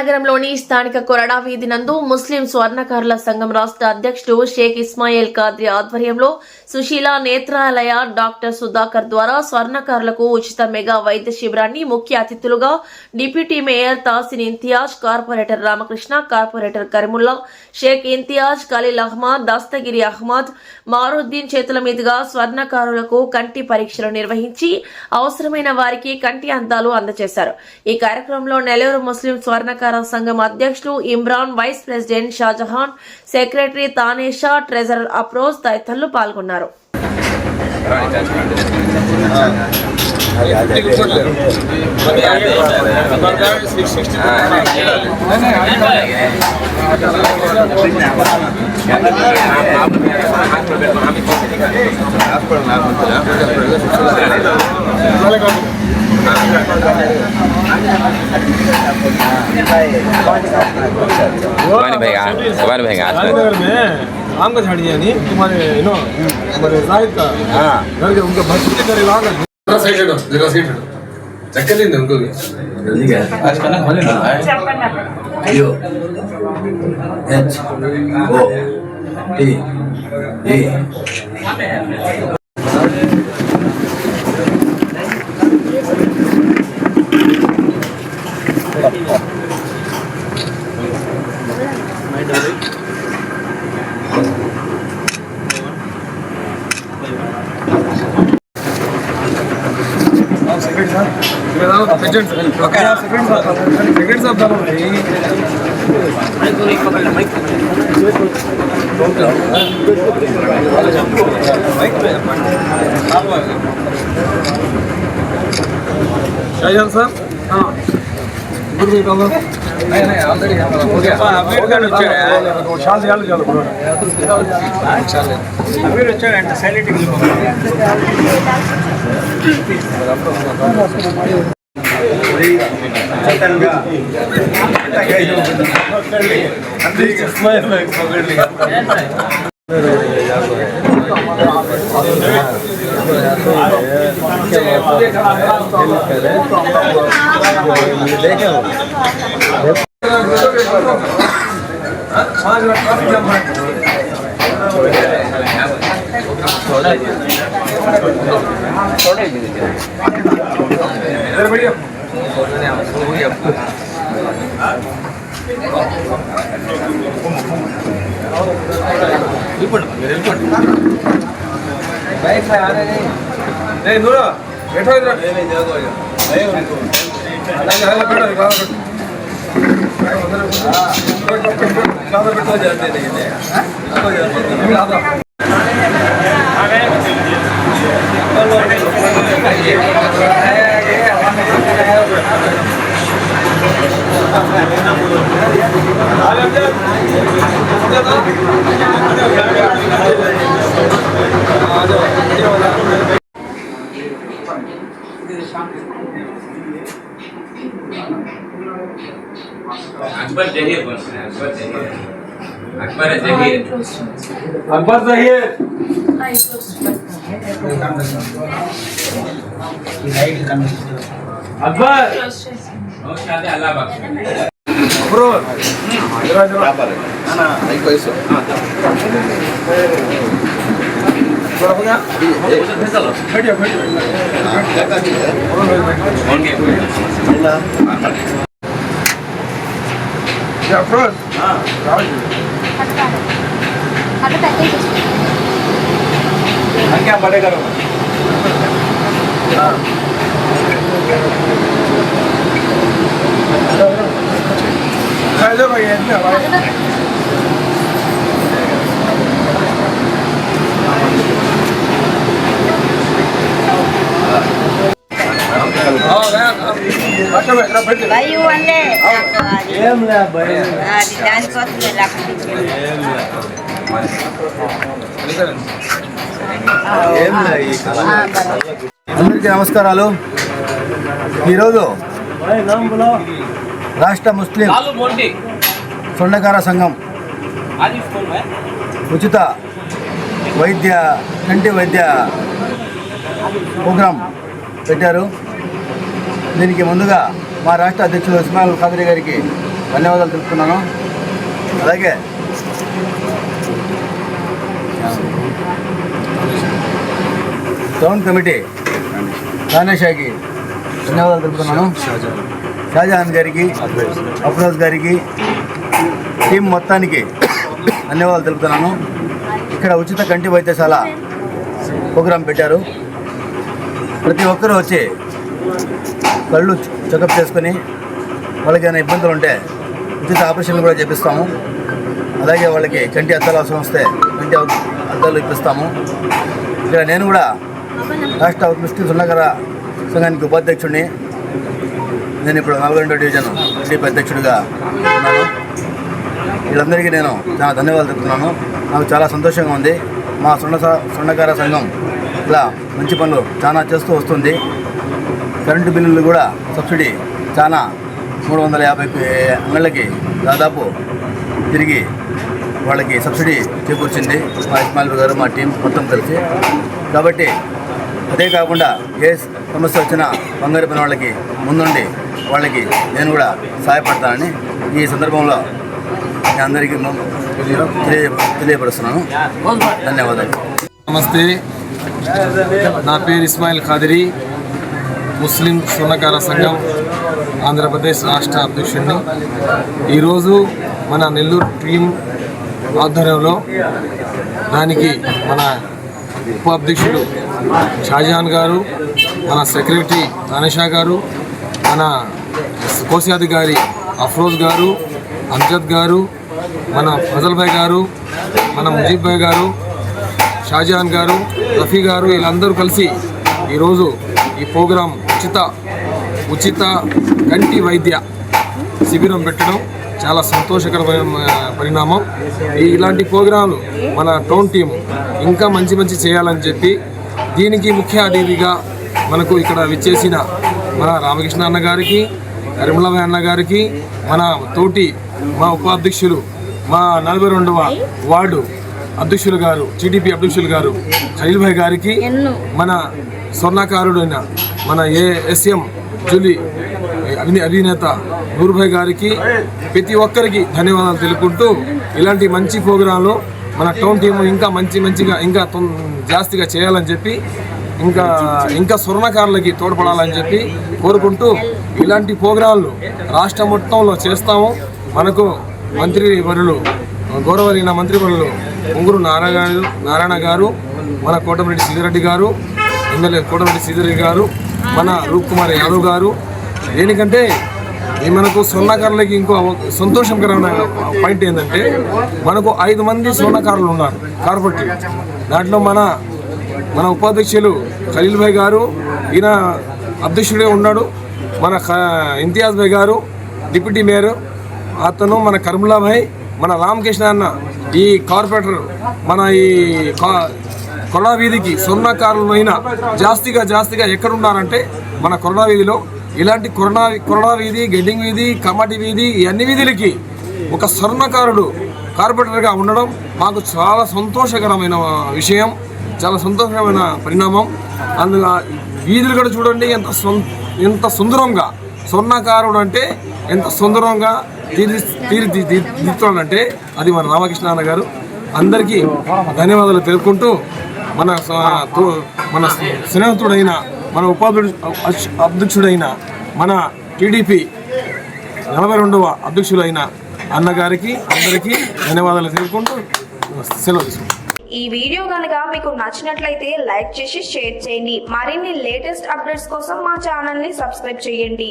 నగరంలోని స్థానిక కొరడా వీధి నందు ముస్లిం స్వర్ణకారుల సంఘం రాష్ట్ర అధ్యక్షుడు షేక్ ఇస్మాయిల్ ఖాద్రి ఆధ్వర్యంలో సుశీల నేత్రాలయ డాక్టర్ సుధాకర్ ద్వారా స్వర్ణకారులకు ఉచిత మెగా వైద్య శిబిరాన్ని ముఖ్య అతిథులుగా deputy mayor Tasin Imtiaz, corporator Ramakrishna, corporator Karimulla, Sheikh Imtiaz, Khalil Ahmed, Dastagiri Ahmed, Maruddin చేతుల మీదుగా స్వర్ణకారులకు కంటి పరీక్షలు నిర్వహించి అవసరమైన వారికి కంటి అద్దాలు అందజేశారు. ఈ కార్యక్రమంలో నెల్లూరు ముస్లిం స్వర్ణకార సంఘం అధ్యక్షులు Imran, vice president Shahjahan, secretary Tanesha, treasurer Afroz తదితరులు పాల్గొన్నారు. आम का झाड़ी यानी तुम्हारे नो हमारे जाहिद का घर के उनका भक्ति करे लागा जरा साइड चक्कर नहीं उनको जल्दी क्या आज खाना खा लेना यो H O T A Shahjahan साहब हाँ नहीं ऑलरेडी अमीर గారు వచ్చారు షాల్ చేయాలి చాలు అమీర్ వచ్చాడు అంటే సైలెంట్ గా చతన్గా అంతే స్మైల్ పకడ్లి नहीं नूरा बैठो इधर नहीं दे दो नहीं उनको अलग बैठो बैठो जाते नहीं अकबर जहीर अकबर जहीर अकबर जहीर अकबर नौशाद अल्लाह बख्श ब्रो जरा जरा ना नहीं कोई सो थोड़ा हो गया बैठिए या फ्रोज हां राजू हट पैकेज क्या बड़े करो हां हेलो भैया इतना भाई भाई वाले ఏం లే భయ అది డాన్స్ కోసం అందరికీ నమస్కారాలు. ఈరోజు రాష్ట్ర ముస్లిం స్వర్ణకార సంఘం ఉచిత కంటి వైద్య ప్రోగ్రాం పెట్టారు. దీనికి ముందుగా మా రాష్ట్ర అధ్యక్షులు ఇస్మాయిల్ ఖాద్రి గారికి ధన్యవాదాలు తెలుపుతున్నాను. అలాగే టౌన్ కమిటీ తానేషాకి ధన్యవాదాలు తెలుపుతున్నాను. షాజహాన్ గారికి, అఫ్రోజ్ గారికి, టీం మొత్తానికి ధన్యవాదాలు తెలుపుతున్నాను. ఇక్కడ ఉచిత కంటి వైద్యశాల ప్రోగ్రాం పెట్టారు. ప్రతి ఒక్కరూ వచ్చి కళ్ళు చెకప్ చేసుకొని వాళ్ళకి ఏమైనా ఇబ్బందులు ఉంటే ఉచిత ఆపరేషన్లు కూడా చేపిస్తాము. అలాగే వాళ్ళకి కంటి అద్దాలు అవసరం వస్తే కంటి అద్దాలు ఇప్పిస్తాము. ఇక్కడ నేను కూడా రాష్ట్ర ముస్లిం స్వర్ణకార సంఘానికి ఉపాధ్యక్షుడిని. నేను ఇప్పుడు 42వ డివిజన్ టీడీపీ అధ్యక్షుడిగా ఉన్నాను. వీళ్ళందరికీ నేను చాలా ధన్యవాదాలు చెప్తున్నాను. నాకు చాలా సంతోషంగా ఉంది. మా స్వర్ణకార సంఘం ఇలా మంచి పనులు చాలా చేస్తూ వస్తుంది. కరెంటు బిల్లులు కూడా సబ్సిడీ చాలా 350 అంగళ్ళకి దాదాపు తిరిగి వాళ్ళకి సబ్సిడీ చేకూర్చింది మా ఇస్మాయిల్ గారు, మా టీం మొత్తం కలిసి. కాబట్టి అదే కాకుండా ఏ సమస్య వచ్చినా బంగారు పని వాళ్ళకి ముందుండి వాళ్ళకి నేను కూడా సహాయపడతానని ఈ సందర్భంలో నేను అందరికీ తెలియపరుస్తున్నాను. ధన్యవాదాలు. నమస్తే, నా పేరు ఇస్మాయిల్ ఖాదిరి, ముస్లిం స్వర్ణకార సంఘం ఆంధ్రప్రదేశ్ రాష్ట్ర అధ్యక్షుడిని. ఈరోజు మన నెల్లూరు టీం ఆధ్వర్యంలో దానికి మన ఉపాధ్యక్షుడు షాజహాన్ గారు, మన సెక్రటరీ తానేషా గారు, మన కోశాధికారి అఫ్రోజ్ గారు, అంజద్ గారు, మన ఫజల్ భాయ్ గారు, మన ముజీబ్ భాయ్ గారు, షాజహాన్ గారు, రఫీ గారు, వీళ్ళందరూ కలిసి ఈరోజు ఈ ప్రోగ్రాం ఉచిత కంటి వైద్య శిబిరం పెట్టడం చాలా సంతోషకరమైన పరిణామం. ఇలాంటి ప్రోగ్రాంలు మన టౌన్ టీము ఇంకా మంచి చేయాలని చెప్పి దీనికి ముఖ్య అతిథిగా మనకు ఇక్కడ విచ్చేసిన మన రామకృష్ణ అన్న గారికి, కరిమలభాయ్ అన్న గారికి, మా ఉపాధ్యక్షులు, మా 42వ వార్డు అధ్యక్షులు గారు, టీడీపీ అధ్యక్షులు గారు ఖలీల్ భాయ్ గారికి, మన స్వర్ణకారుడైన మన ఏఎస్ఎం జూలీ అభినేత నూర్భాయ్ గారికి, ప్రతి ఒక్కరికి ధన్యవాదాలు తెలుపుకుంటూ ఇలాంటి మంచి ప్రోగ్రాంలు మన టౌన్ టీము ఇంకా మంచిగా ఇంకా జాస్తిగా చేయాలని చెప్పి ఇంకా స్వర్ణకారులకి తోడ్పడాలని చెప్పి కోరుకుంటూ ఇలాంటి ప్రోగ్రాంలు రాష్ట్ర మొత్తంలో చేస్తాము. మనకు గౌరవనీయ మంత్రివర్యులు పొంగూరు నారాయణ గారు, మన కోటమిరెడ్డి సీతారెడ్డి గారు, ఎమ్మెల్యే కోటమిరెడ్డి సీతారెడ్డి గారు, మన రూప్ కుమార్ యాదవ్ గారు. దేనికంటే మనకు స్వర్ణకారులకి ఇంకో సంతోషకరమైన పాయింట్ ఏంటంటే మనకు 5 మంది స్వర్ణకారులు ఉన్నారు కార్పొరేట్. దాంట్లో మన ఉపాధ్యక్షులు ఖలీల్ భాయ్ గారు, ఈయన అధ్యక్షుడే ఉన్నాడు. మన ఇంతియాజ్ భాయ్ గారు డిప్యూటీ మేయర్, అతను మన కర్మలా భాయ్, మన రామకృష్ణ అన్న. ఈ కార్పొరేటర్ మన ఈ కొరడా వీధికి స్వర్ణకారులైన జాస్తిగా ఎక్కడున్నారంటే మన కొరడా వీధిలో. ఇలాంటి కొరడా వీధి, గెడ్డింగ్ వీధి, కమాటి వీధి, ఈ అన్ని వీధులకి ఒక స్వర్ణకారుడు కార్పొరేటర్గా ఉండడం మాకు చాలా సంతోషకరమైన విషయం, చాలా సంతోషకరమైన పరిణామం. అందులో వీధులు కూడా చూడండి ఎంత సుందరంగా స్వర్ణకారుడు అంటే ఎంత సుందరంగా తీర్చిదిద్దుతాడంటే అది మన రామకృష్ణ అన్న గారు. అందరికీ ధన్యవాదాలు తెలుపుకుంటూ మన స్నేహితుడైన మన అధ్యక్షుడైన మన టీడీపీ 42వ అధ్యక్షులైన అన్నగారికి అందరికీ ధన్యవాదాలు తెలుపుకుంటూ సెలవు తీసుకుంటాం. ఈ వీడియో కనుక మీకు నచ్చినట్లయితే లైక్ చేసి షేర్ చేయండి. మరిన్ని లేటెస్ట్ అప్డేట్స్ కోసం మా ఛానల్ ని సబ్స్క్రైబ్ చేయండి.